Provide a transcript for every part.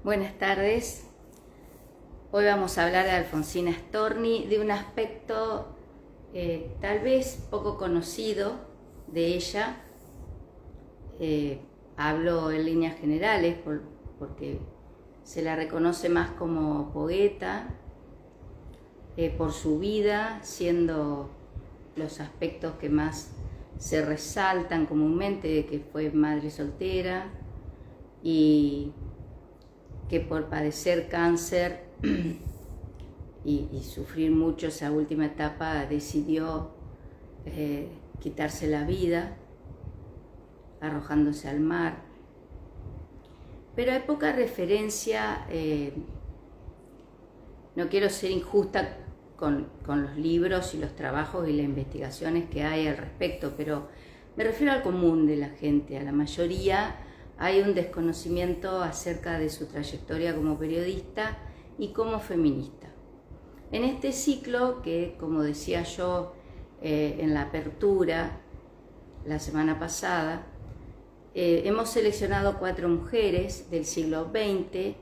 Buenas tardes. Hoy vamos a hablar de Alfonsina Storni, de un aspecto tal vez poco conocido de ella. Hablo en líneas generales porque se la reconoce más como poeta, por su vida, siendo los aspectos que más se resaltan comúnmente, de que fue madre soltera y que por padecer cáncer y sufrir mucho esa última etapa decidió quitarse la vida arrojándose al mar. Pero hay poca referencia, no quiero ser injusta con los libros y los trabajos y las investigaciones que hay al respecto, pero me refiero al común de la gente. A la mayoría hay un desconocimiento acerca de su trayectoria como periodista y como feminista. En este ciclo, que como decía yo en la apertura la semana pasada, hemos seleccionado 4 mujeres del siglo XX,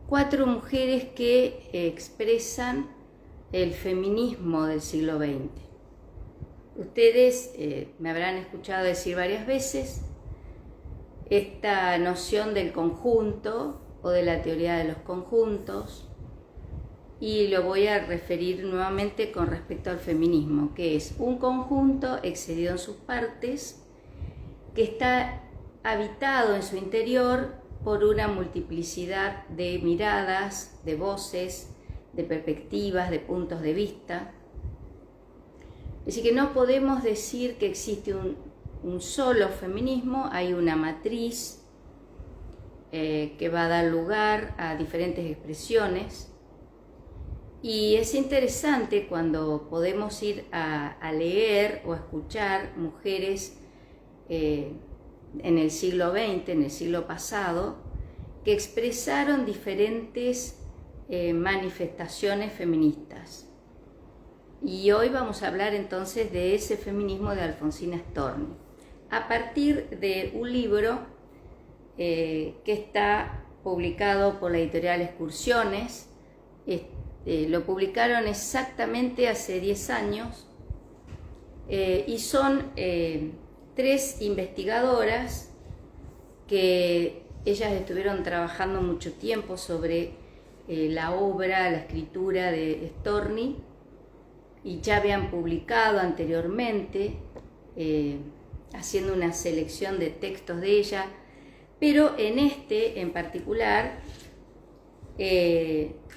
4 mujeres que expresan el feminismo del siglo XX. Ustedes me habrán escuchado decir varias veces esta noción del conjunto o de la teoría de los conjuntos, y lo voy a referir nuevamente con respecto al feminismo, que es un conjunto excedido en sus partes que está habitado en su interior por una multiplicidad de miradas, de voces, de perspectivas, de puntos de vista. Así que no podemos decir que existe un solo feminismo, hay una matriz que va a dar lugar a diferentes expresiones, y es interesante cuando podemos ir a leer o a escuchar mujeres en el siglo XX, en el siglo pasado, que expresaron diferentes manifestaciones feministas. Y hoy vamos a hablar entonces de ese feminismo de Alfonsina Storni, a partir de un libro que está publicado por la editorial Excursiones. Lo publicaron exactamente hace 10 años y son 3 investigadoras que ellas estuvieron trabajando mucho tiempo sobre la obra, la escritura de Storni, y ya habían publicado anteriormente, haciendo una selección de textos de ella, pero en este en particular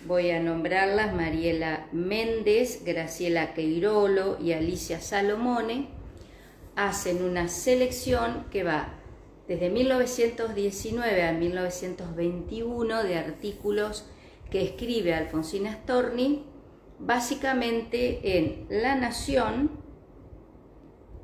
voy a nombrarlas: Mariela Méndez, Graciela Queirolo y Alicia Salomone. Hacen una selección que va desde 1919 a 1921 de artículos que escribe Alfonsina Storni, básicamente en La Nación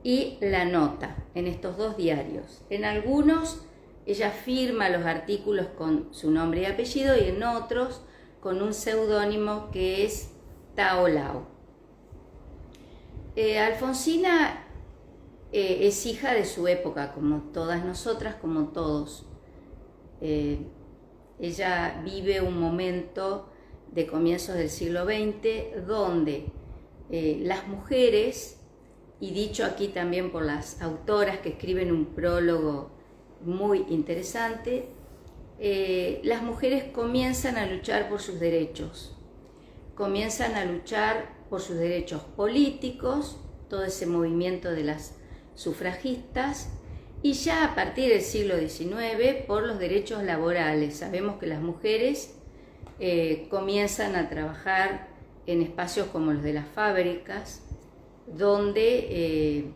y La Nota, en estos 2 diarios. En algunos ella firma los artículos con su nombre y apellido, y en otros con un seudónimo que es Tao Lao. Alfonsina es hija de su época, como todas nosotras, como todos. Ella vive un momento de comienzos del siglo XX donde las mujeres, y dicho aquí también por las autoras que escriben un prólogo muy interesante, las mujeres comienzan a luchar por sus derechos, comienzan a luchar por sus derechos políticos, todo ese movimiento de las sufragistas, y ya a partir del siglo XIX por los derechos laborales. Sabemos que las mujeres comienzan a trabajar en espacios como los de las fábricas, donde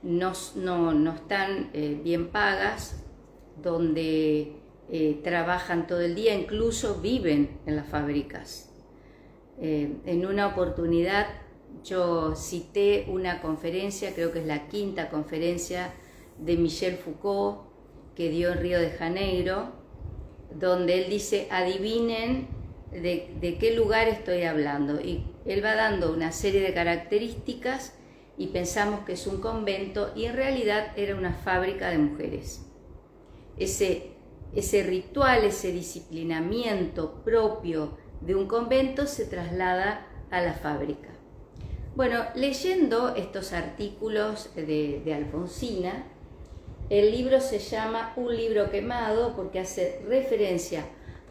no están bien pagas, donde trabajan todo el día, incluso viven en las fábricas. En una oportunidad yo cité una conferencia, creo que es la 5ª conferencia de Michel Foucault, que dio en Río de Janeiro, donde él dice: adivinen de qué lugar estoy hablando, y él va dando una serie de características y pensamos que es un convento, y en realidad era una fábrica de mujeres. Ese ese ritual, ese disciplinamiento propio de un convento se traslada a la fábrica. Bueno, leyendo estos artículos de Alfonsina, el libro se llama Un libro quemado porque hace referencia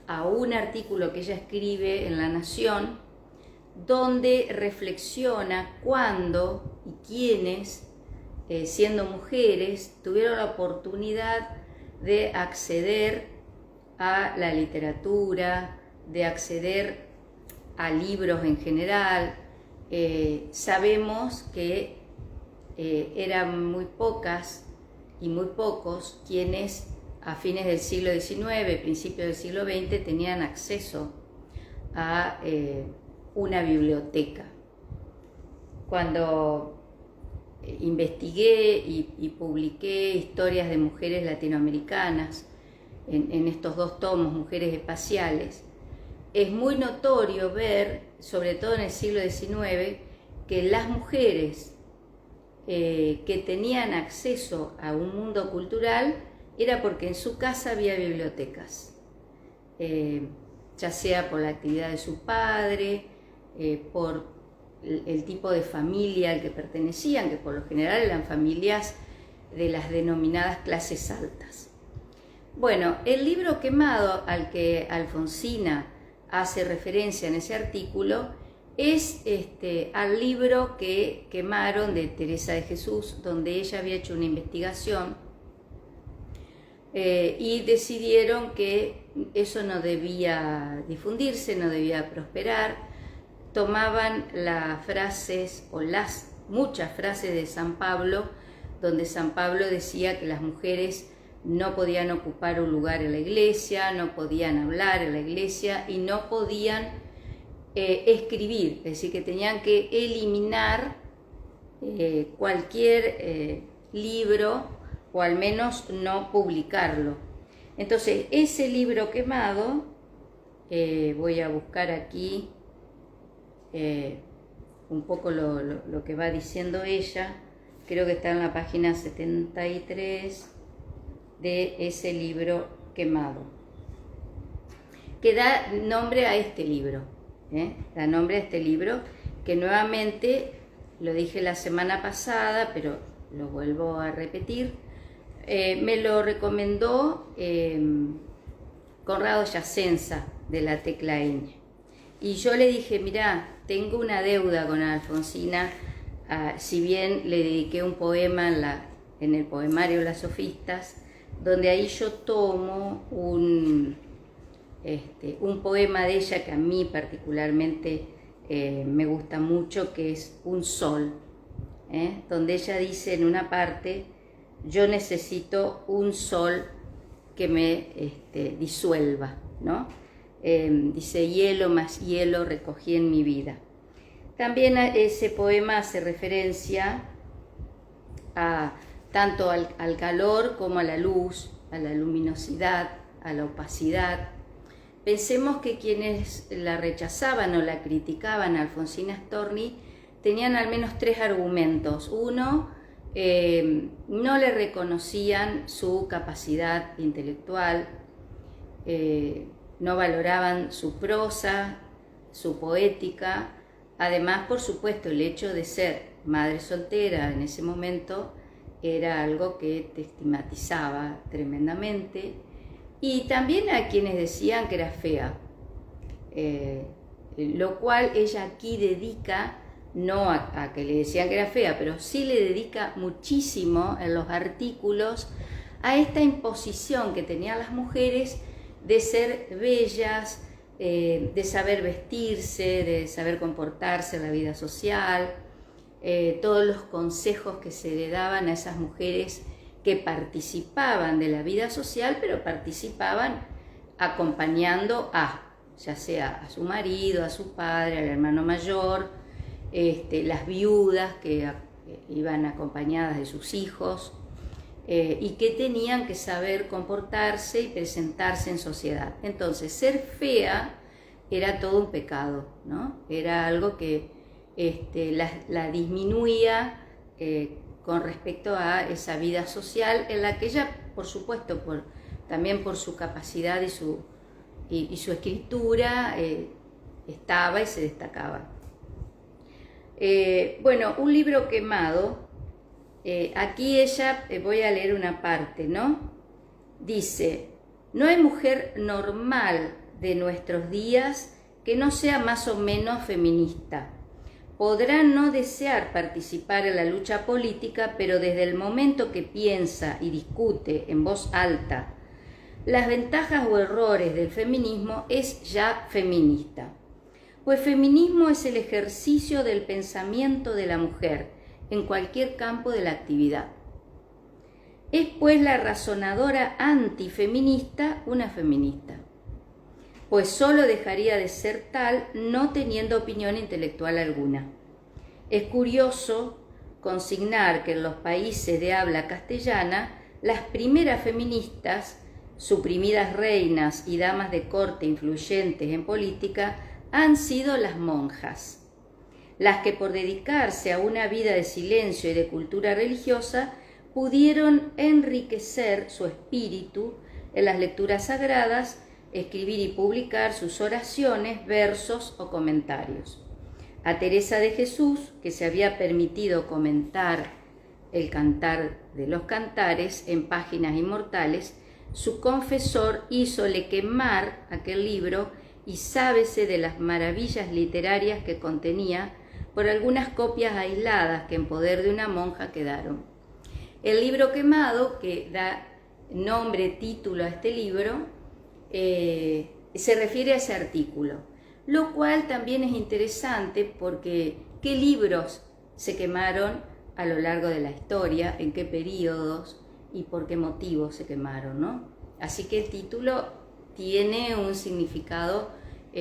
a un artículo que ella escribe en La Nación, donde reflexiona cuándo y quiénes, siendo mujeres, tuvieron la oportunidad de acceder a la literatura, de acceder a libros en general. Sabemos que eran muy pocas y muy pocos quienes a fines del siglo XIX, principios del siglo XX, tenían acceso a una biblioteca. Cuando investigué y publiqué historias de mujeres latinoamericanas en estos 2 tomos, Mujeres Espaciales, es muy notorio ver, sobre todo en el siglo XIX, que las mujeres que tenían acceso a un mundo cultural era porque en su casa había bibliotecas, ya sea por la actividad de su padre, por el tipo de familia al que pertenecían, que por lo general eran familias de las denominadas clases altas. Bueno, el libro quemado al que Alfonsina hace referencia en ese artículo es al libro que quemaron de Teresa de Jesús, donde ella había hecho una investigación y decidieron que eso no debía difundirse, no debía prosperar. Tomaban las frases o las muchas frases de San Pablo, donde San Pablo decía que las mujeres no podían ocupar un lugar en la iglesia, no podían hablar en la iglesia y no podían escribir, es decir, que tenían que eliminar cualquier libro o al menos no publicarlo. Entonces, ese libro quemado, voy a buscar aquí un poco lo que va diciendo ella, creo que está en la página 73 de ese libro quemado, que da nombre a este libro, da nombre a este libro, que nuevamente, lo dije la semana pasada, pero lo vuelvo a repetir, me lo recomendó Conrado Yacenza de la Tecla Ñ. Y yo le dije, mirá, tengo una deuda con Alfonsina, si bien le dediqué un poema en el poemario Las Sofistas, donde ahí yo tomo un poema de ella que a mí particularmente me gusta mucho, que es Un sol, donde ella dice en una parte, yo necesito un sol que me disuelva, ¿no? Dice, hielo más hielo recogí en mi vida. También ese poema hace referencia tanto al calor como a la luz, a la luminosidad, a la opacidad. Pensemos que quienes la rechazaban o la criticaban a Alfonsina Storni tenían al menos 3 argumentos. Uno, no le reconocían su capacidad intelectual, no valoraban su prosa, su poética. Además, por supuesto, el hecho de ser madre soltera en ese momento era algo que te estigmatizaba tremendamente. Y también a quienes decían que era fea, lo cual ella aquí dedica, no a que le decían que era fea, pero sí le dedica muchísimo en los artículos a esta imposición que tenían las mujeres de ser bellas, de saber vestirse, de saber comportarse en la vida social, todos los consejos que se le daban a esas mujeres que participaban de la vida social, pero participaban acompañando ya sea a su marido, a su padre, al hermano mayor, las viudas que iban acompañadas de sus hijos, y que tenían que saber comportarse y presentarse en sociedad. Entonces, ser fea era todo un pecado, ¿no? Era algo que la disminuía con respecto a esa vida social en la que ella, por supuesto, también por su capacidad y su escritura, estaba y se destacaba. Bueno, un libro quemado, aquí ella, voy a leer una parte, ¿no? Dice: no hay mujer normal de nuestros días que no sea más o menos feminista. Podrá no desear participar en la lucha política, pero desde el momento que piensa y discute en voz alta las ventajas o errores del feminismo, es ya feminista. Pues feminismo es el ejercicio del pensamiento de la mujer en cualquier campo de la actividad. Es pues la razonadora antifeminista una feminista, pues solo dejaría de ser tal no teniendo opinión intelectual alguna. Es curioso consignar que en los países de habla castellana las primeras feministas, suprimidas reinas y damas de corte influyentes en política, han sido las monjas, las que por dedicarse a una vida de silencio y de cultura religiosa pudieron enriquecer su espíritu en las lecturas sagradas, escribir y publicar sus oraciones, versos o comentarios. A Teresa de Jesús, que se había permitido comentar el Cantar de los Cantares en Páginas Inmortales, su confesor hízole quemar aquel libro y sábese de las maravillas literarias que contenía por algunas copias aisladas que en poder de una monja quedaron. El libro quemado, que da nombre, título a este libro, se refiere a ese artículo, lo cual también es interesante porque ¿qué libros se quemaron a lo largo de la historia? ¿En qué periodos? ¿Y por qué motivos se quemaron, ¿no? Así que el título tiene un significado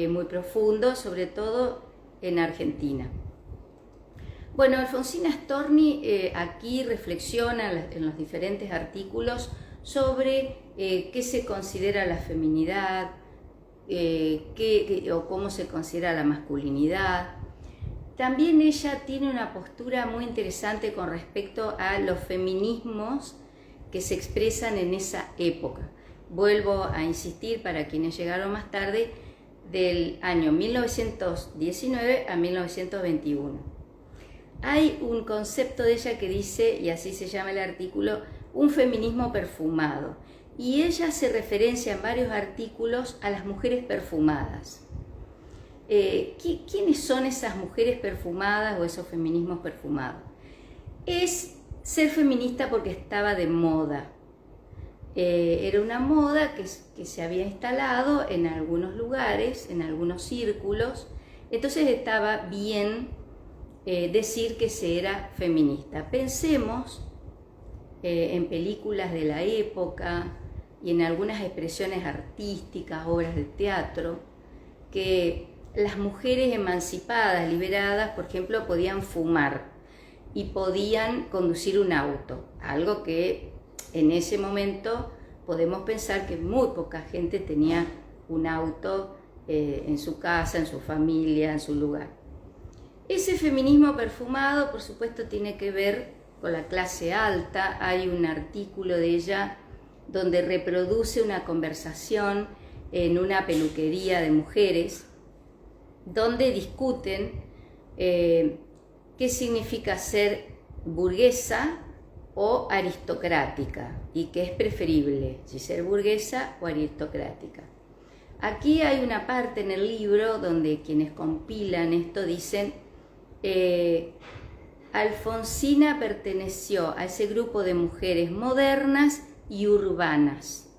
muy profundo, sobre todo en Argentina. Bueno, Alfonsina Storni aquí reflexiona en los diferentes artículos sobre qué se considera la feminidad, o cómo se considera la masculinidad. También ella tiene una postura muy interesante con respecto a los feminismos que se expresan en esa época. Vuelvo a insistir, para quienes llegaron más tarde, del año 1919 a 1921. Hay un concepto de ella que dice, y así se llama el artículo, un feminismo perfumado. Y ella hace referencia en varios artículos a las mujeres perfumadas. ¿Quiénes son esas mujeres perfumadas o esos feminismos perfumados? Es ser feminista porque estaba de moda. Era una moda que se había instalado en algunos lugares, en algunos círculos, entonces estaba bien decir que se era feminista. Pensemos en películas de la época y en algunas expresiones artísticas, obras de teatro, que las mujeres emancipadas, liberadas, por ejemplo, podían fumar y podían conducir un auto, algo que en ese momento podemos pensar que muy poca gente tenía un auto en su casa, en su familia, en su lugar. Ese feminismo perfumado, por supuesto, tiene que ver con la clase alta. Hay un artículo de ella donde reproduce una conversación en una peluquería de mujeres, donde discuten qué significa ser burguesa o aristocrática y qué es preferible, si ser burguesa o aristocrática. Aquí hay una parte en el libro donde quienes compilan esto dicen Alfonsina perteneció a ese grupo de mujeres modernas y urbanas.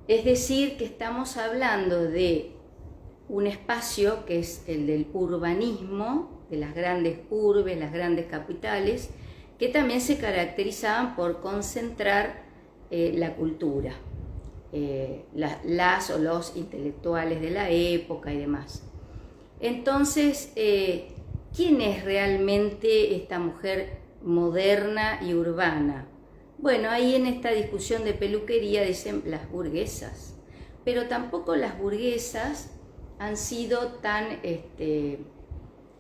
Es decir, que estamos hablando de un espacio que es el del urbanismo, de las grandes urbes, las grandes capitales, que también se caracterizaban por concentrar la cultura, las o los intelectuales de la época y demás. Entonces, ¿quién es realmente esta mujer moderna y urbana? Bueno, ahí en esta discusión de peluquería dicen las burguesas, pero tampoco las burguesas han sido tan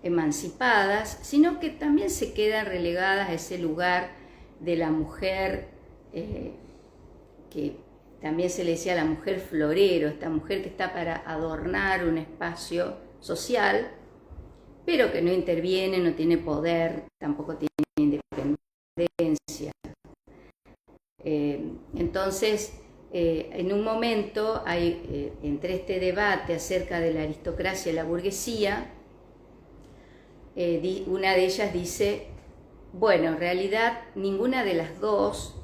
emancipadas, sino que también se quedan relegadas a ese lugar de la mujer que también se le decía la mujer florero, esta mujer que está para adornar un espacio social, pero que no interviene, no tiene poder, tampoco tiene independencia. Entonces, en un momento hay entre este debate acerca de la aristocracia y la burguesía, una de ellas dice, bueno, en realidad ninguna de las dos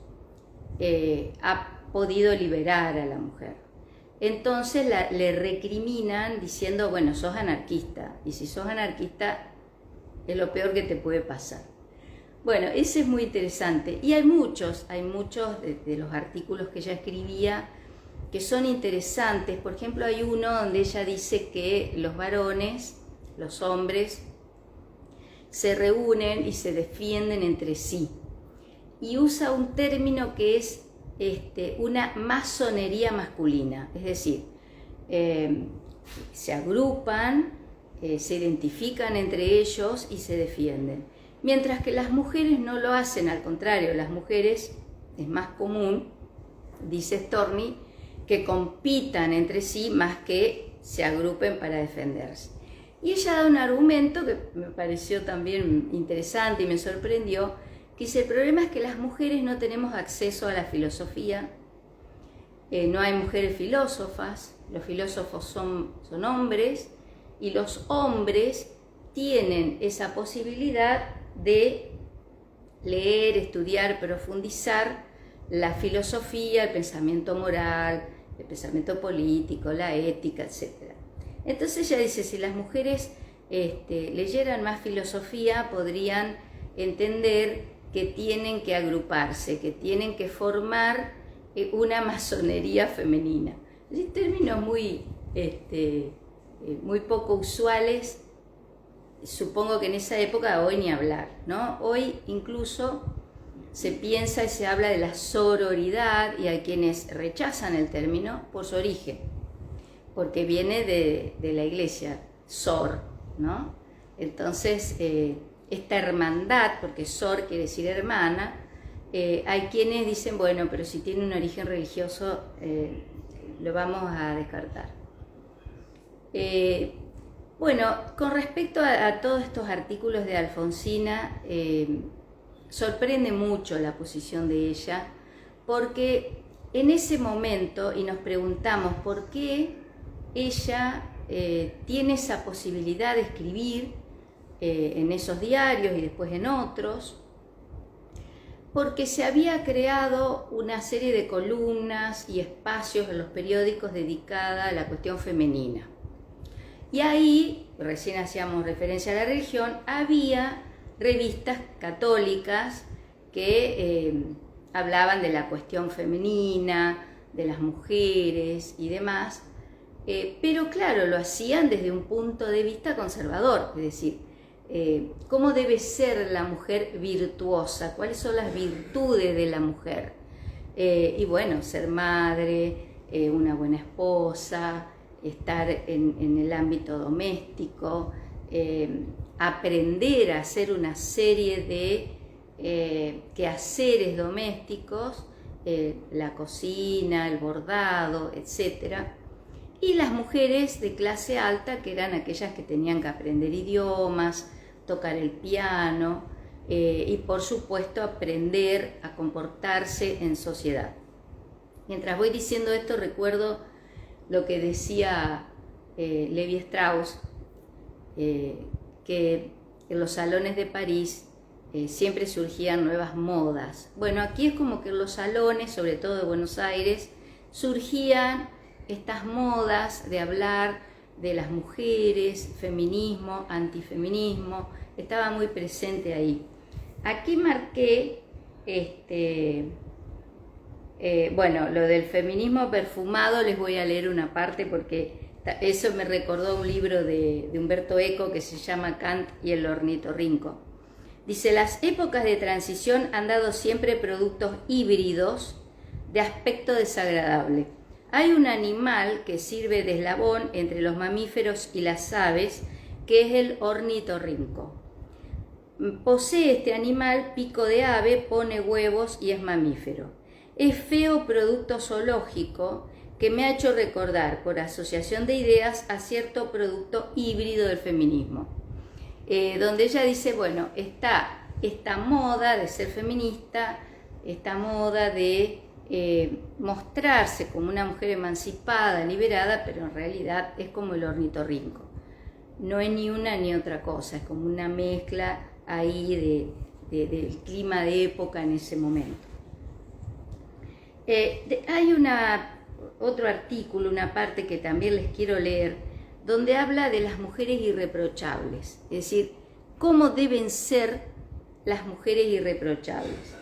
ha podido liberar a la mujer. Entonces le recriminan diciendo, bueno, sos anarquista, y si sos anarquista es lo peor que te puede pasar. Bueno, ese es muy interesante, y hay muchos de los artículos que ella escribía que son interesantes. Por ejemplo, hay uno donde ella dice que los varones, los hombres, se reúnen y se defienden entre sí, y usa un término que es una masonería masculina, es decir, se agrupan, se identifican entre ellos y se defienden, mientras que las mujeres no lo hacen. Al contrario, las mujeres es más común, dice Storni, que compitan entre sí más que se agrupen para defenderse. Y ella da un argumento que me pareció también interesante y me sorprendió, que dice, el problema es que las mujeres no tenemos acceso a la filosofía, no hay mujeres filósofas, los filósofos son hombres, y los hombres tienen esa posibilidad de leer, estudiar, profundizar la filosofía, el pensamiento moral, el pensamiento político, la ética, etc. Entonces ella dice, si las mujeres leyeran más filosofía, podrían entender que tienen que agruparse, que tienen que formar una masonería femenina. Es términos muy poco usuales, supongo que en esa época, hoy ni hablar, ¿no? Hoy incluso se piensa y se habla de la sororidad, y hay quienes rechazan el término por su origen, porque viene de la iglesia, sor, ¿no? Entonces, esta hermandad, porque sor quiere decir hermana, hay quienes dicen, bueno, pero si tiene un origen religioso, lo vamos a descartar. Bueno, con respecto a todos estos artículos de Alfonsina, sorprende mucho la posición de ella, porque en ese momento, y nos preguntamos por qué ella tiene esa posibilidad de escribir en esos diarios y después en otros, porque se había creado una serie de columnas y espacios en los periódicos dedicada a la cuestión femenina. Y ahí, recién hacíamos referencia a la religión, había revistas católicas que hablaban de la cuestión femenina, de las mujeres y demás, pero claro, lo hacían desde un punto de vista conservador, es decir, cómo debe ser la mujer virtuosa, cuáles son las virtudes de la mujer. Y bueno, ser madre, una buena esposa, estar en el ámbito doméstico, aprender a hacer una serie de quehaceres domésticos, la cocina, el bordado, etc. Y las mujeres de clase alta, que eran aquellas que tenían que aprender idiomas, tocar el piano y por supuesto aprender a comportarse en sociedad. Mientras voy diciendo esto, recuerdo lo que decía Levi Strauss, que en los salones de París siempre surgían nuevas modas. Bueno, aquí es como que en los salones, sobre todo de Buenos Aires, surgían estas modas de hablar de las mujeres, feminismo, antifeminismo, estaba muy presente ahí. Aquí marqué, bueno, lo del feminismo perfumado, les voy a leer una parte porque eso me recordó un libro de Humberto Eco que se llama Kant y el ornitorrinco. Dice, las épocas de transición han dado siempre productos híbridos de aspecto desagradable. Hay un animal que sirve de eslabón entre los mamíferos y las aves, que es el ornitorrinco. Posee este animal pico de ave, pone huevos y es mamífero. es feo producto zoológico que me ha hecho recordar por asociación de ideas a cierto producto híbrido del feminismo, donde ella dice, bueno, está esta moda de ser feminista, esta moda de mostrarse como una mujer emancipada, liberada, pero en realidad es como el ornitorrinco. No es ni una ni otra cosa, es como una mezcla ahí del clima de época en ese momento. Hay otro artículo, una parte que también les quiero leer, donde habla de las mujeres irreprochables, es decir, cómo deben ser las mujeres irreprochables.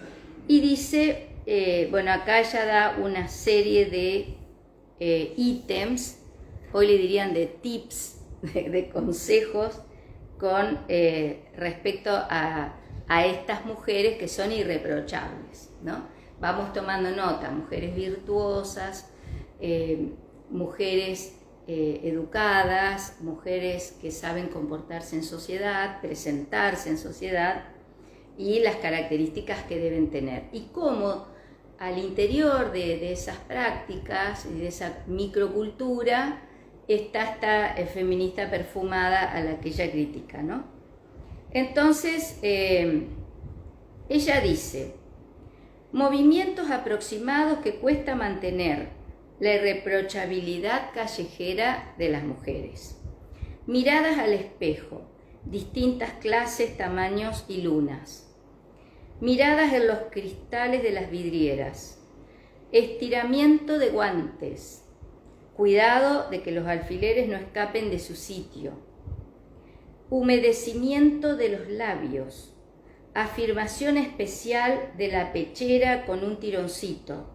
Y dice, bueno, acá ella da una serie de ítems, hoy le dirían de tips, de consejos con respecto a estas mujeres que son irreprochables, ¿no? Vamos tomando nota: mujeres virtuosas, mujeres educadas, mujeres que saben comportarse en sociedad, presentarse en sociedad, y las características que deben tener. Y cómo al interior de esas prácticas y de esa microcultura está esta feminista perfumada a la que ella critica, ¿no? Entonces, ella dice: movimientos aproximados que cuesta mantener la irreprochabilidad callejera de las mujeres. Miradas al espejo, distintas clases, tamaños y lunas. Miradas en los cristales de las vidrieras. Estiramiento de guantes. Cuidado de que los alfileres no escapen de su sitio. Humedecimiento de los labios. Afirmación especial de la pechera con un tironcito.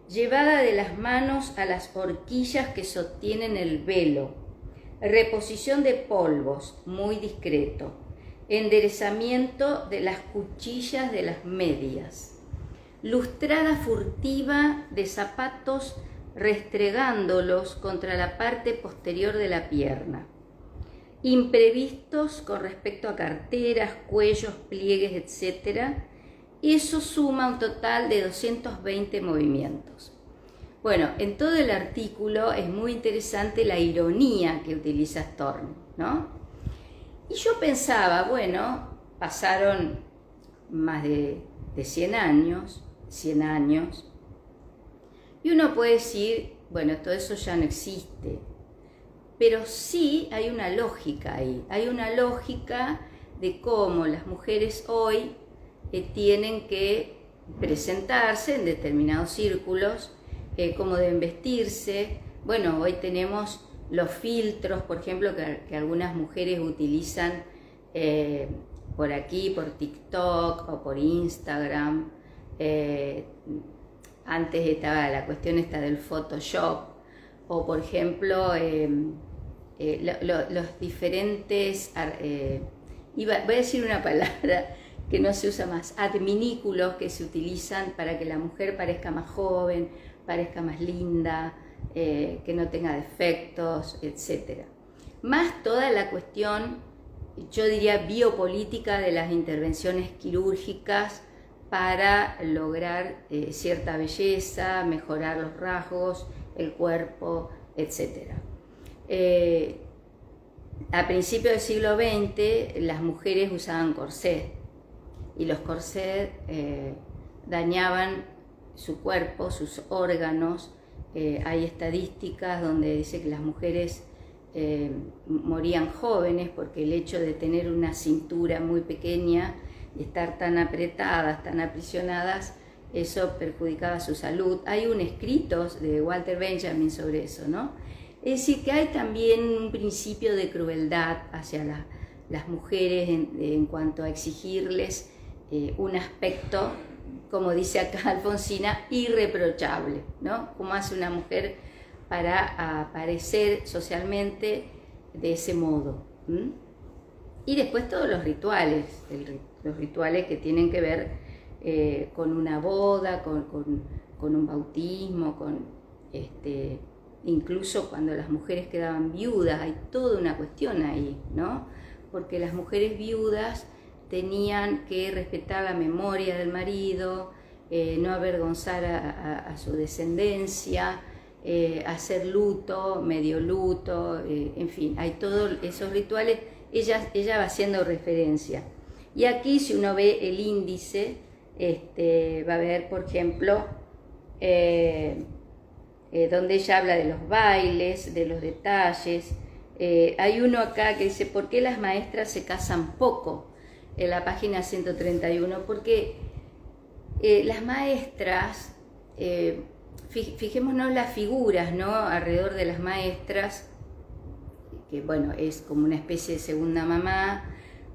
Llevada de las manos a las horquillas que sostienen el velo. Reposición de polvos, muy discreto. Enderezamiento de las cuchillas de las medias. Lustrada furtiva de zapatos restregándolos contra la parte posterior de la pierna. Imprevistos con respecto a carteras, cuellos, pliegues, etc. Eso suma un total de 220 movimientos. Bueno, en todo el artículo es muy interesante la ironía que utiliza Storm, ¿no? Y yo pensaba, bueno, pasaron más de 100 años, y uno puede decir, bueno, todo eso ya no existe, pero sí hay una lógica ahí, hay una lógica de cómo las mujeres hoy tienen que presentarse en determinados círculos, cómo deben vestirse. Bueno, hoy tenemos los filtros, por ejemplo, que algunas mujeres utilizan por aquí, por TikTok o por Instagram. Antes estaba la cuestión esta del Photoshop, o por ejemplo los diferentes, voy a decir una palabra que no se usa más, adminículos que se utilizan para que la mujer parezca más joven, parezca más linda, que no tenga defectos, etc. Más toda la cuestión, yo diría, biopolítica de las intervenciones quirúrgicas para lograr cierta belleza, mejorar los rasgos, el cuerpo, etc. A principios del siglo XX las mujeres usaban corset, y los corsets dañaban su cuerpo, sus órganos. Hay estadísticas donde dice que las mujeres morían jóvenes porque el hecho de tener una cintura muy pequeña y estar tan apretadas, tan aprisionadas, eso perjudicaba su salud. Hay un escrito de Walter Benjamin sobre eso, ¿no? Es decir, que hay también un principio de crueldad hacia las mujeres en cuanto a exigirles un aspecto, como dice acá Alfonsina, irreprochable, ¿no? ¿Cómo hace una mujer para aparecer socialmente de ese modo? Y después todos los rituales que tienen que ver con una boda, con un bautismo, incluso cuando las mujeres quedaban viudas, hay toda una cuestión ahí, ¿no? Porque las mujeres viudas tenían que respetar la memoria del marido, no avergonzar a su descendencia, hacer luto, medio luto, en fin, hay todos esos rituales, ella va haciendo referencia. Y aquí, si uno ve el índice, va a ver, por ejemplo, donde ella habla de los bailes, de los detalles. Hay uno acá que dice, ¿por qué las maestras se casan poco? En la página 131, porque las maestras, fijémonos las figuras, ¿no?, alrededor de las maestras, que bueno, es como una especie de segunda mamá,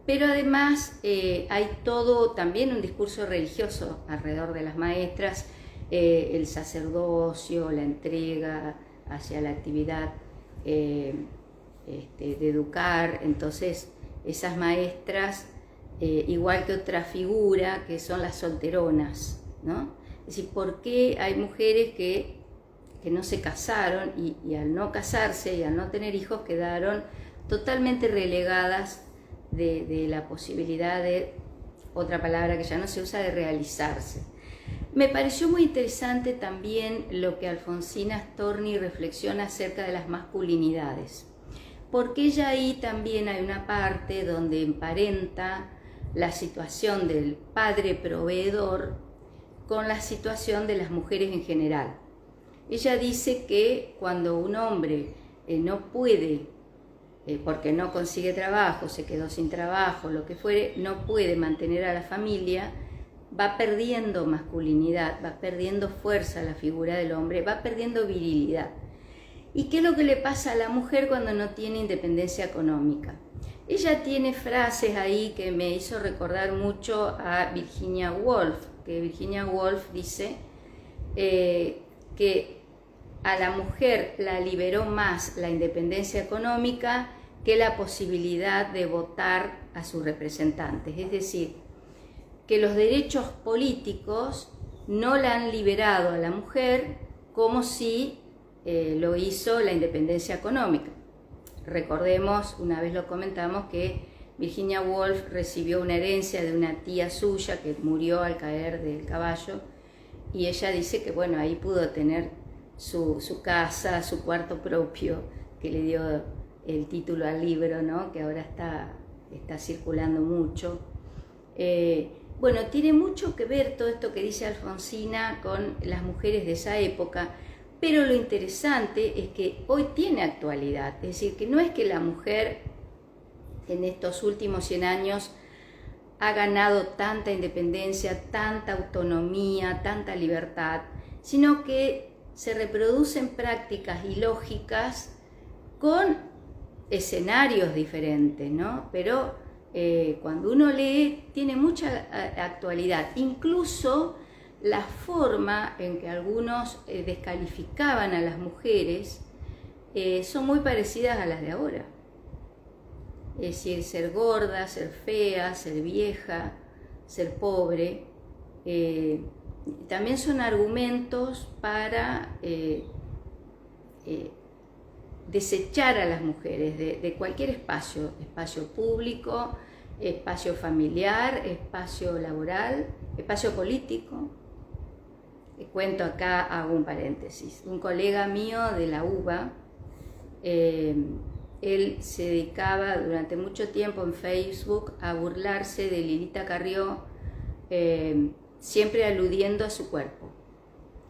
pero además hay todo también un discurso religioso alrededor de las maestras, el sacerdocio, la entrega hacia la actividad de educar. Entonces esas maestras, igual que otra figura que son las solteronas, ¿no? Es decir, ¿por qué hay mujeres que no se casaron y al no casarse y al no tener hijos quedaron totalmente relegadas de la posibilidad de, otra palabra que ya no se usa, de realizarse? Me pareció muy interesante también lo que Alfonsina Storni reflexiona acerca de las masculinidades, porque ella ahí también hay una parte donde emparenta la situación del padre proveedor con la situación de las mujeres en general. Ella dice que cuando un hombre no puede, porque no consigue trabajo, se quedó sin trabajo, lo que fuere, no puede mantener a la familia, va perdiendo masculinidad, va perdiendo fuerza la figura del hombre, va perdiendo virilidad. ¿Y qué es lo que le pasa a la mujer cuando no tiene independencia económica? Ella tiene frases ahí que me hizo recordar mucho a Virginia Woolf, que Virginia Woolf dice que a la mujer la liberó más la independencia económica que la posibilidad de votar a sus representantes. Es decir, que los derechos políticos no la han liberado a la mujer como si lo hizo la independencia económica. Recordemos, una vez lo comentamos, que Virginia Woolf recibió una herencia de una tía suya que murió al caer del caballo, y ella dice que bueno, ahí pudo tener su casa, su cuarto propio, que le dio el título al libro, ¿no?, que ahora está circulando mucho. Bueno, tiene mucho que ver todo esto que dice Alfonsina con las mujeres de esa época, pero lo interesante es que hoy tiene actualidad, es decir, que no es que la mujer en estos últimos 100 años ha ganado tanta independencia, tanta autonomía, tanta libertad, sino que se reproducen prácticas y lógicas con escenarios diferentes, ¿no? Pero cuando uno lee tiene mucha actualidad, incluso la forma en que algunos descalificaban a las mujeres son muy parecidas a las de ahora. Es decir, ser gorda, ser fea, ser vieja, ser pobre, también son argumentos para desechar a las mujeres de cualquier espacio público, espacio familiar, espacio laboral, espacio político. Cuento acá, hago un paréntesis, un colega mío de la UBA, él se dedicaba durante mucho tiempo en Facebook a burlarse de Lilita Carrió, siempre aludiendo a su cuerpo.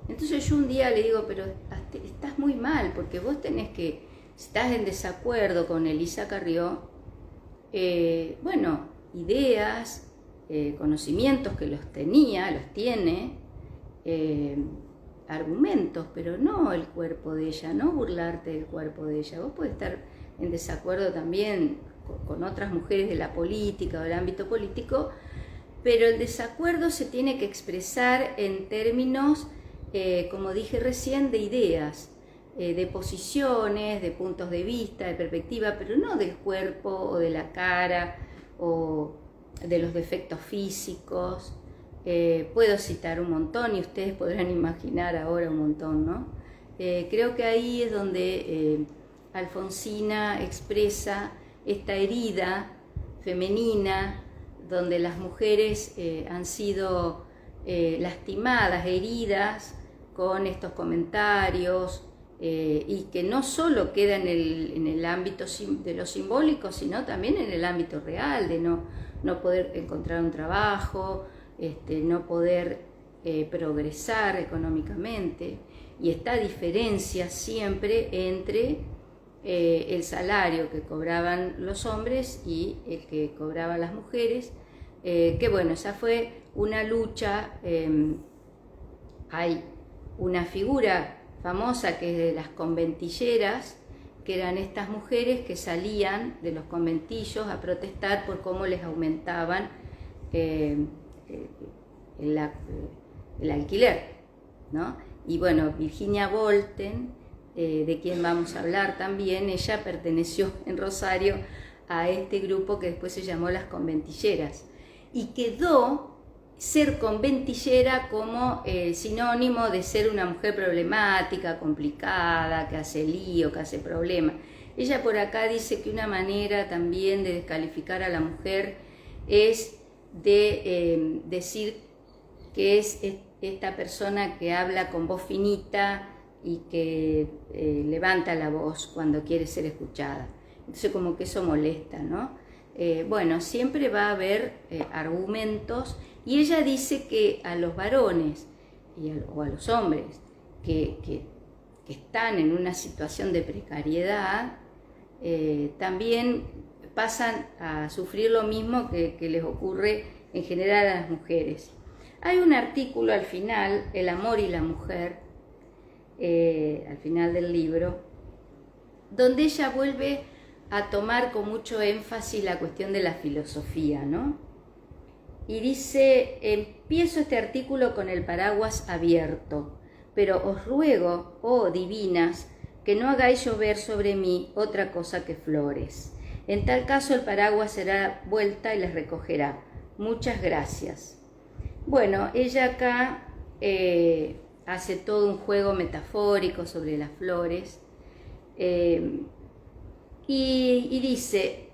Entonces yo un día le digo, pero estás muy mal, porque vos tenés que, si estás en desacuerdo con Elisa Carrió, bueno, ideas, conocimientos que los tiene, argumentos, pero no el cuerpo de ella, no burlarte del cuerpo de ella. Vos podés estar en desacuerdo también con otras mujeres de la política o del ámbito político, pero el desacuerdo se tiene que expresar en términos, como dije recién, de ideas, de posiciones, de puntos de vista, de perspectiva, pero no del cuerpo o de la cara o de los defectos físicos. Puedo citar un montón y ustedes podrán imaginar ahora un montón, ¿no? Creo que ahí es donde Alfonsina expresa esta herida femenina, donde las mujeres han sido lastimadas, heridas con estos comentarios, y que no solo queda en el ámbito de lo simbólico, sino también en el ámbito real, de no poder encontrar un trabajo, no poder progresar económicamente, y esta diferencia siempre entre el salario que cobraban los hombres y el que cobraban las mujeres, que bueno, esa fue una lucha. Hay una figura famosa que es de las conventilleras, que eran estas mujeres que salían de los conventillos a protestar por cómo les aumentaban el alquiler, ¿no? Y bueno, Virginia Volten, de quien vamos a hablar también, ella perteneció en Rosario a este grupo que después se llamó las conventilleras, y quedó ser conventillera como sinónimo de ser una mujer problemática, complicada, que hace lío, que hace problema. Ella por acá dice que una manera también de descalificar a la mujer es de decir que es esta persona que habla con voz finita y que levanta la voz cuando quiere ser escuchada. Entonces como que eso molesta, ¿no? Bueno, siempre va a haber argumentos, y ella dice que a los varones o a los hombres que están en una situación de precariedad, también pasan a sufrir lo mismo que les ocurre en general a las mujeres. Hay un artículo al final, El amor y la mujer, al final del libro, donde ella vuelve a tomar con mucho énfasis la cuestión de la filosofía, ¿no? Y dice: empiezo este artículo con el paraguas abierto, pero os ruego, oh divinas, que no hagáis llover sobre mí otra cosa que flores. En tal caso el paraguas será vuelta y les recogerá. Muchas gracias. Bueno, ella acá hace todo un juego metafórico sobre las flores, y dice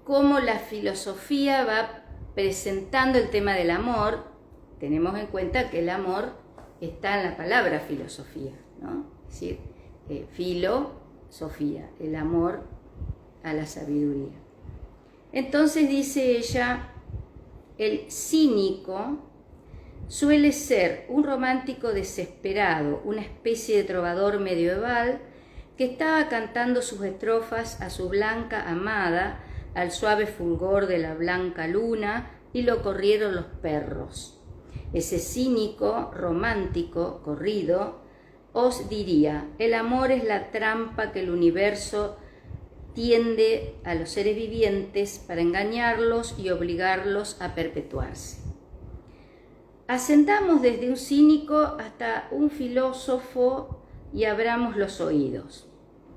cómo la filosofía va presentando el tema del amor. Tenemos en cuenta que el amor está en la palabra filosofía, ¿no? Es decir, filosofía, el amor a la sabiduría. Entonces dice ella: el cínico suele ser un romántico desesperado, una especie de trovador medieval que estaba cantando sus estrofas a su blanca amada al suave fulgor de la blanca luna, y lo corrieron los perros. Ese cínico romántico corrido os diría: el amor es la trampa que el universo tiende a los seres vivientes para engañarlos y obligarlos a perpetuarse. Ascendamos desde un cínico hasta un filósofo y abramos los oídos.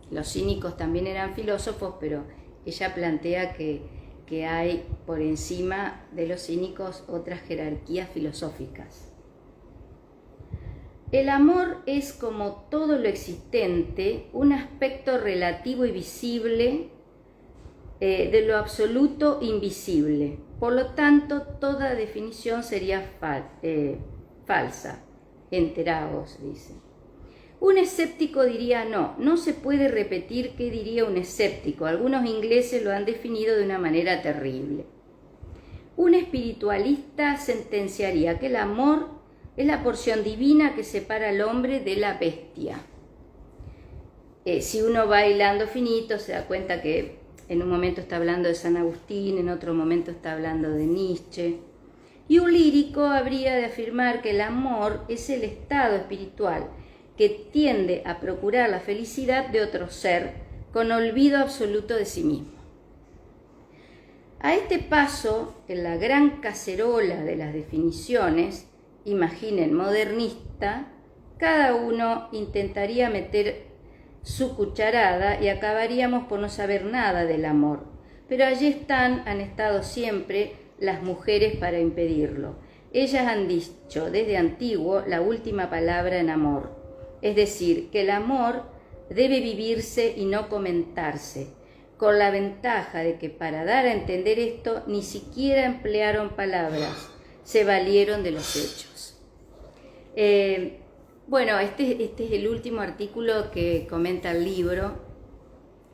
Los cínicos también eran filósofos, pero ella plantea que hay por encima de los cínicos otras jerarquías filosóficas. El amor es, como todo lo existente, un aspecto relativo y visible de lo absoluto invisible. Por lo tanto, toda definición sería falsa. Enteraos, dice. Un escéptico diría: no se puede repetir qué diría un escéptico. Algunos ingleses lo han definido de una manera terrible. Un espiritualista sentenciaría que el amor es la porción divina que separa al hombre de la bestia. Si uno va hilando finito, se da cuenta que en un momento está hablando de San Agustín, en otro momento está hablando de Nietzsche. Y un lírico habría de afirmar que el amor es el estado espiritual que tiende a procurar la felicidad de otro ser con olvido absoluto de sí mismo. A este paso, en la gran cacerola de las definiciones, imaginen modernista, cada uno intentaría meter su cucharada y acabaríamos por no saber nada del amor. Pero allí han estado siempre las mujeres para impedirlo. Ellas han dicho desde antiguo la última palabra en amor. Es decir, que el amor debe vivirse y no comentarse, con la ventaja de que para dar a entender esto ni siquiera emplearon palabras, se valieron de los hechos. Bueno, este es el último artículo que comenta el libro.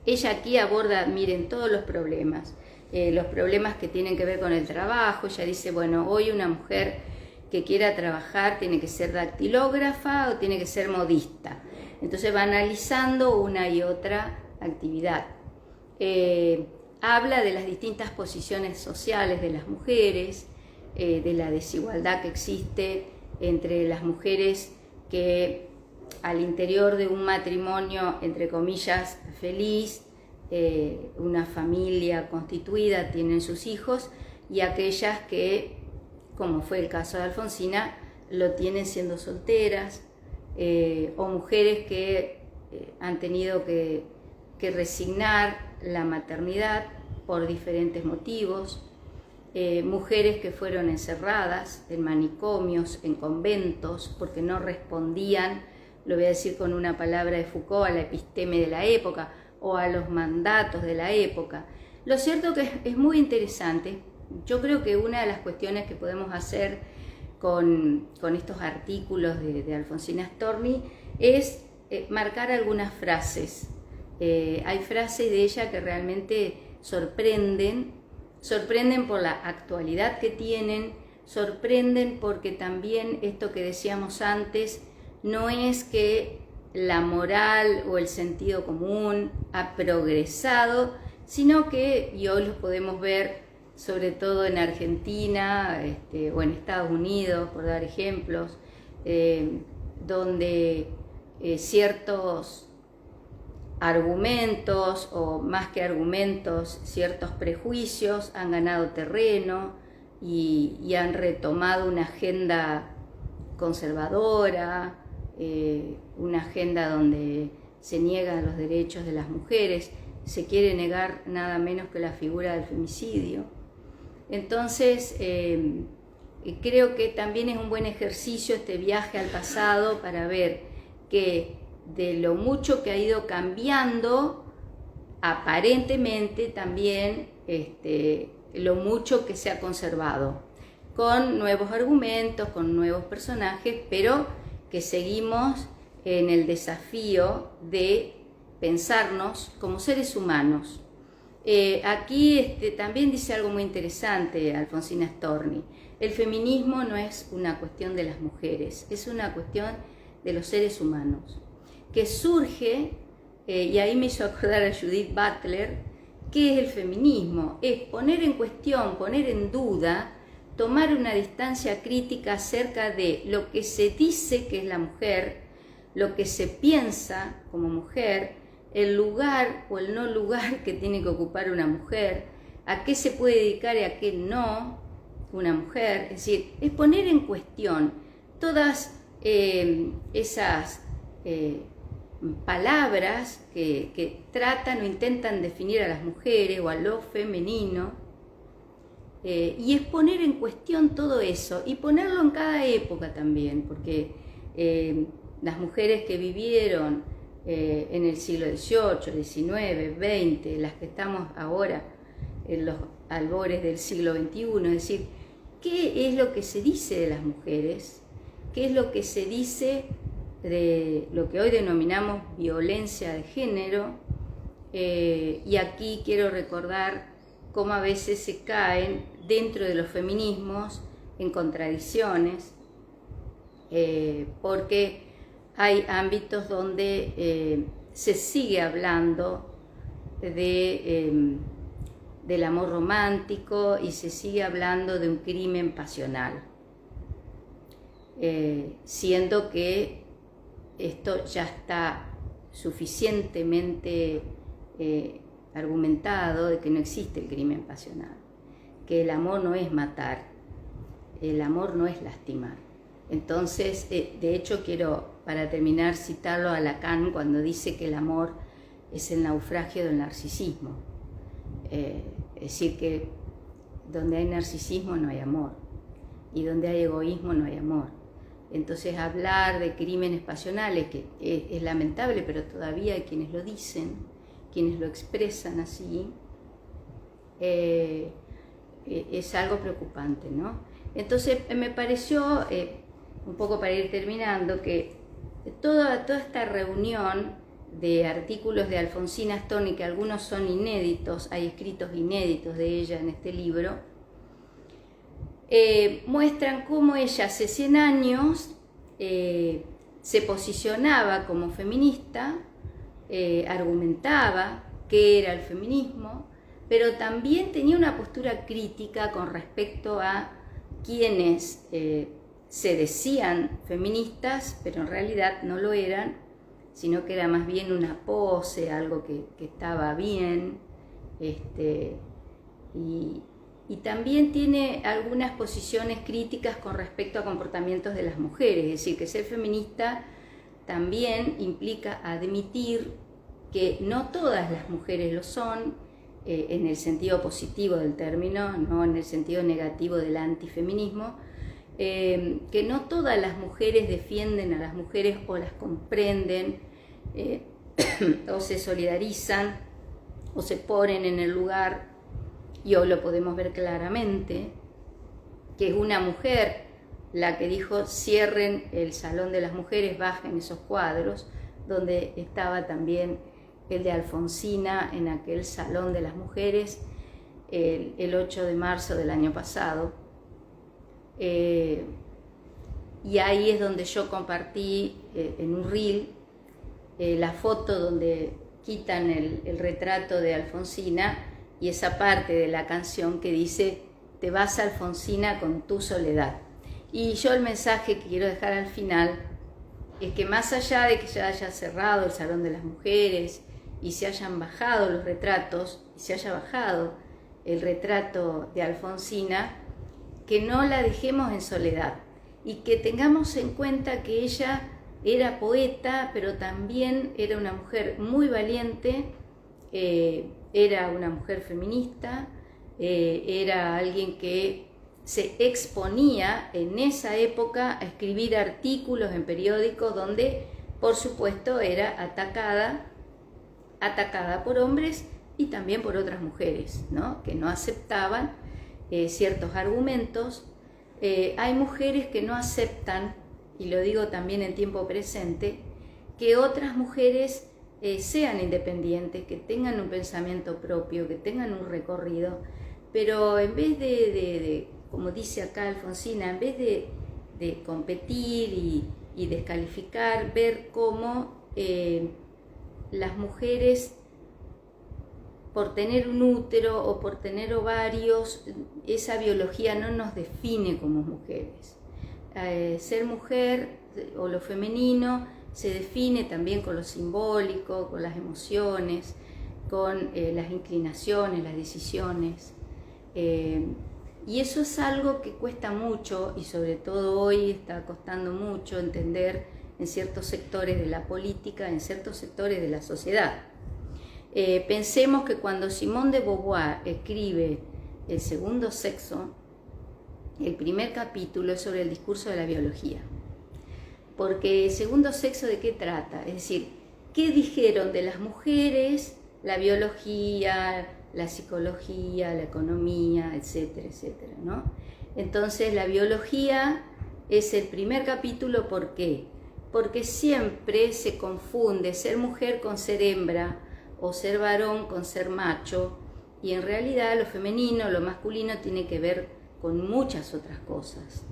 Ella aquí aborda, miren, todos los problemas que tienen que ver con el trabajo. Ella dice, bueno, hoy una mujer que quiera trabajar tiene que ser dactilógrafa o tiene que ser modista. Entonces va analizando una y otra actividad. Habla de las distintas posiciones sociales de las mujeres, de la desigualdad que existe entre las mujeres que al interior de un matrimonio, entre comillas, feliz, una familia constituida, tienen sus hijos, y aquellas que, como fue el caso de Alfonsina, lo tienen siendo solteras, o mujeres que han tenido que resignar la maternidad por diferentes motivos, mujeres que fueron encerradas en manicomios, en conventos, porque no respondían, lo voy a decir con una palabra de Foucault, a la episteme de la época o a los mandatos de la época. Lo cierto que es muy interesante. Yo creo que una de las cuestiones que podemos hacer con estos artículos de Alfonsina Storni es marcar algunas frases. Hay frases de ella que realmente sorprenden por la actualidad que tienen, sorprenden porque también esto que decíamos antes, no es que la moral o el sentido común ha progresado, sino que, y hoy lo podemos ver sobre todo en Argentina o en Estados Unidos, por dar ejemplos, donde ciertos argumentos, o más que argumentos, ciertos prejuicios han ganado terreno y han retomado una agenda conservadora, una agenda donde se niegan los derechos de las mujeres, se quiere negar nada menos que la figura del femicidio. Entonces, creo que también es un buen ejercicio este viaje al pasado para ver que de lo mucho que ha ido cambiando, aparentemente también lo mucho que se ha conservado, con nuevos argumentos, con nuevos personajes, pero que seguimos en el desafío de pensarnos como seres humanos. Aquí también dice algo muy interesante Alfonsina Storni. El feminismo no es una cuestión de las mujeres, es una cuestión de los seres humanos, que surge, y ahí me hizo acordar a Judith Butler, ¿qué es el feminismo? Es poner en cuestión, poner en duda, tomar una distancia crítica acerca de lo que se dice que es la mujer, lo que se piensa como mujer, el lugar o el no lugar que tiene que ocupar una mujer, a qué se puede dedicar y a qué no una mujer. Es decir, es poner en cuestión todas esas palabras que tratan o intentan definir a las mujeres o a lo femenino, y es poner en cuestión todo eso y ponerlo en cada época también, porque las mujeres que vivieron en el siglo XVIII, XIX, XX, las que estamos ahora en los albores del siglo XXI, es decir, ¿qué es lo que se dice de las mujeres? ¿Qué es lo que se dice de lo que hoy denominamos violencia de género? Y aquí quiero recordar cómo a veces se caen dentro de los feminismos en contradicciones, porque hay ámbitos donde se sigue hablando del amor romántico y se sigue hablando de un crimen pasional, siendo que esto ya está suficientemente argumentado de que no existe el crimen pasional, que el amor no es matar, el amor no es lastimar. Entonces, de hecho, quiero, para terminar, citarlo a Lacan cuando dice que el amor es el naufragio del narcisismo. Es decir, que donde hay narcisismo no hay amor, y donde hay egoísmo no hay amor. Entonces, hablar de crímenes pasionales, que es lamentable, pero todavía hay quienes lo dicen, quienes lo expresan así, es algo preocupante, ¿no? Entonces me pareció, un poco para ir terminando, que toda esta reunión de artículos de Alfonsina Storni, que algunos son inéditos, hay escritos inéditos de ella en este libro, muestran cómo ella hace 100 años se posicionaba como feminista, argumentaba qué era el feminismo, pero también tenía una postura crítica con respecto a quienes se decían feministas, pero en realidad no lo eran, sino que era más bien una pose, algo que estaba bien, y también tiene algunas posiciones críticas con respecto a comportamientos de las mujeres, es decir, que ser feminista también implica admitir que no todas las mujeres lo son, en el sentido positivo del término, no en el sentido negativo del antifeminismo, que no todas las mujeres defienden a las mujeres o las comprenden, o se solidarizan o se ponen en el lugar, y hoy lo podemos ver claramente, que es una mujer la que dijo cierren el salón de las mujeres, bajen esos cuadros, donde estaba también el de Alfonsina en aquel salón de las mujeres el 8 de marzo del año pasado. Y ahí es donde yo compartí en un reel la foto donde quitan el retrato de Alfonsina y esa parte de la canción que dice te vas Alfonsina con tu soledad. Y yo el mensaje que quiero dejar al final es que más allá de que ya haya cerrado el Salón de las Mujeres y se hayan bajado los retratos, y se haya bajado el retrato de Alfonsina, que no la dejemos en soledad y que tengamos en cuenta que ella era poeta, pero también era una mujer muy valiente, era una mujer feminista, era alguien que se exponía en esa época a escribir artículos en periódicos donde, por supuesto, era atacada por hombres y también por otras mujeres, ¿no? Que no aceptaban ciertos argumentos. Hay mujeres que no aceptan, y lo digo también en tiempo presente, que otras mujeres sean independientes, que tengan un pensamiento propio, que tengan un recorrido, pero en vez de como dice acá Alfonsina, en vez de competir y descalificar, ver cómo las mujeres, por tener un útero o por tener ovarios, esa biología no nos define como mujeres. Ser mujer o lo femenino se define también con lo simbólico, con las emociones, con las inclinaciones, las decisiones. Y eso es algo que cuesta mucho y sobre todo hoy está costando mucho entender en ciertos sectores de la política, en ciertos sectores de la sociedad. Pensemos que cuando Simone de Beauvoir escribe El segundo sexo, el primer capítulo es sobre el discurso de la biología. Porque el segundo sexo, ¿de qué trata? Es decir, ¿qué dijeron de las mujeres la biología, la psicología, la economía, etcétera, etcétera, ¿no? Entonces la biología es el primer capítulo, ¿por qué? Porque siempre se confunde ser mujer con ser hembra o ser varón con ser macho, y en realidad lo femenino, lo masculino tiene que ver con muchas otras cosas.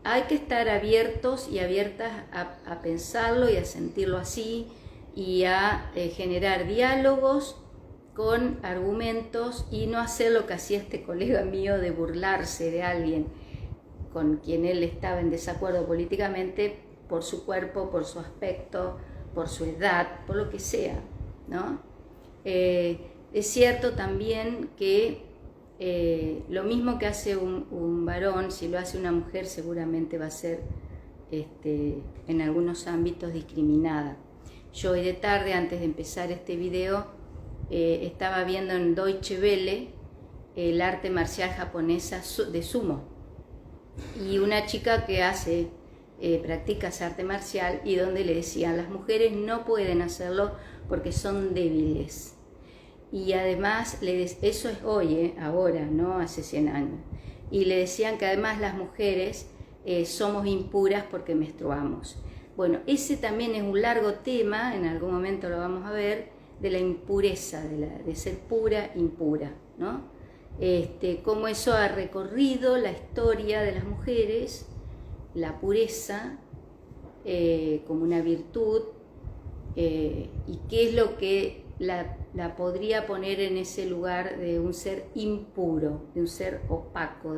Hay que estar abiertos y abiertas a pensarlo y a sentirlo así y a generar diálogos con argumentos y no hacer lo que hacía este colega mío de burlarse de alguien con quien él estaba en desacuerdo políticamente por su cuerpo, por su aspecto, por su edad, por lo que sea, ¿no? Es cierto también que lo mismo que hace un varón, si lo hace una mujer seguramente va a ser en algunos ámbitos discriminada. Yo hoy de tarde, antes de empezar este video, estaba viendo en Deutsche Welle el arte marcial japonesa de sumo, y una chica que practica ese arte marcial, y donde le decían las mujeres no pueden hacerlo porque son débiles. Y además, eso es hoy, ahora, no hace 100 años. y le decían que además las mujeres somos impuras porque menstruamos. Bueno, ese también es un largo tema, en algún momento lo vamos a ver, de la impureza, de ser pura, impura, ¿no? Cómo eso ha recorrido la historia de las mujeres, la pureza como una virtud, y qué es lo que la podría poner en ese lugar de un ser impuro, de un ser opaco,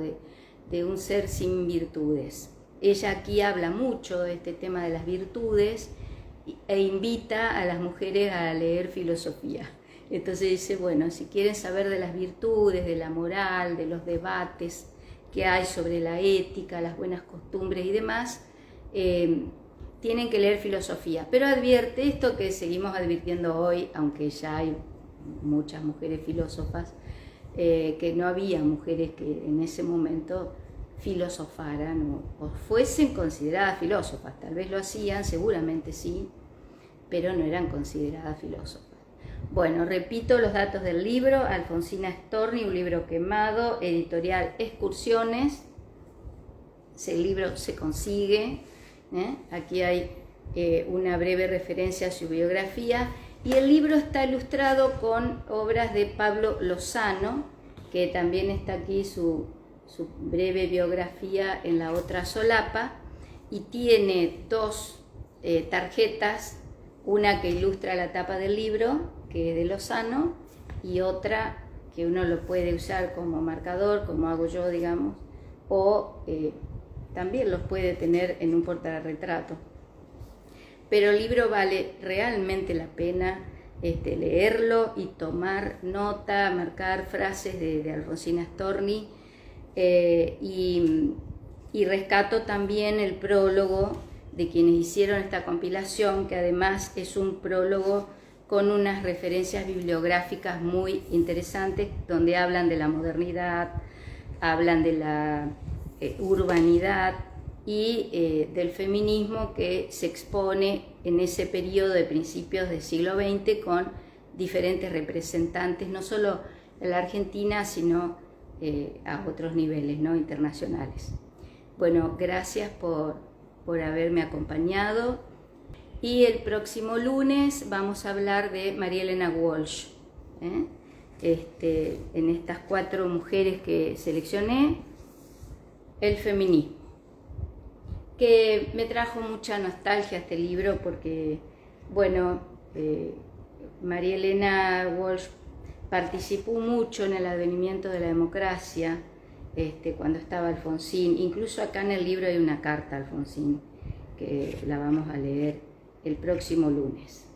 de un ser sin virtudes. Ella aquí habla mucho de este tema de las virtudes e invita a las mujeres a leer filosofía. Entonces dice, bueno, si quieren saber de las virtudes, de la moral, de los debates que hay sobre la ética, las buenas costumbres y demás, tienen que leer filosofía. Pero advierte esto que seguimos advirtiendo hoy, aunque ya hay muchas mujeres filósofas, que no había mujeres que en ese momento filosofaran o fuesen consideradas filósofas. Tal vez lo hacían, seguramente sí, pero no eran consideradas filósofas. Bueno, repito los datos del libro: Alfonsina Storni, un libro quemado, editorial Excursiones. Ese libro se consigue. Aquí hay una breve referencia a su biografía, y el libro está ilustrado con obras de Pablo Lozano, que también está aquí su breve biografía en la otra solapa, y tiene dos tarjetas, una que ilustra la tapa del libro, que es de Lozano, y otra que uno lo puede usar como marcador, como hago yo, digamos, o también los puede tener en un portarretrato. Pero el libro vale realmente la pena leerlo y tomar nota, marcar frases de Alfonsina Storni, y rescato también el prólogo de quienes hicieron esta compilación, que además es un prólogo con unas referencias bibliográficas muy interesantes, donde hablan de la modernidad, hablan de la urbanidad y del feminismo que se expone en ese periodo de principios del siglo XX con diferentes representantes, no solo en la Argentina, sino a otros niveles, ¿no?, internacionales. Bueno, gracias por haberme acompañado, y el próximo lunes vamos a hablar de María Elena Walsh, en estas 4 mujeres que seleccioné, el feminismo, que me trajo mucha nostalgia este libro porque, bueno, María Elena Walsh participó mucho en el advenimiento de la democracia cuando estaba Alfonsín. Incluso acá en el libro hay una carta a Alfonsín que la vamos a leer el próximo lunes.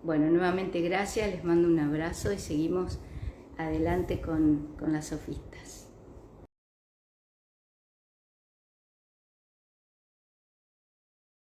Bueno, nuevamente gracias, les mando un abrazo y seguimos adelante con las sofistas.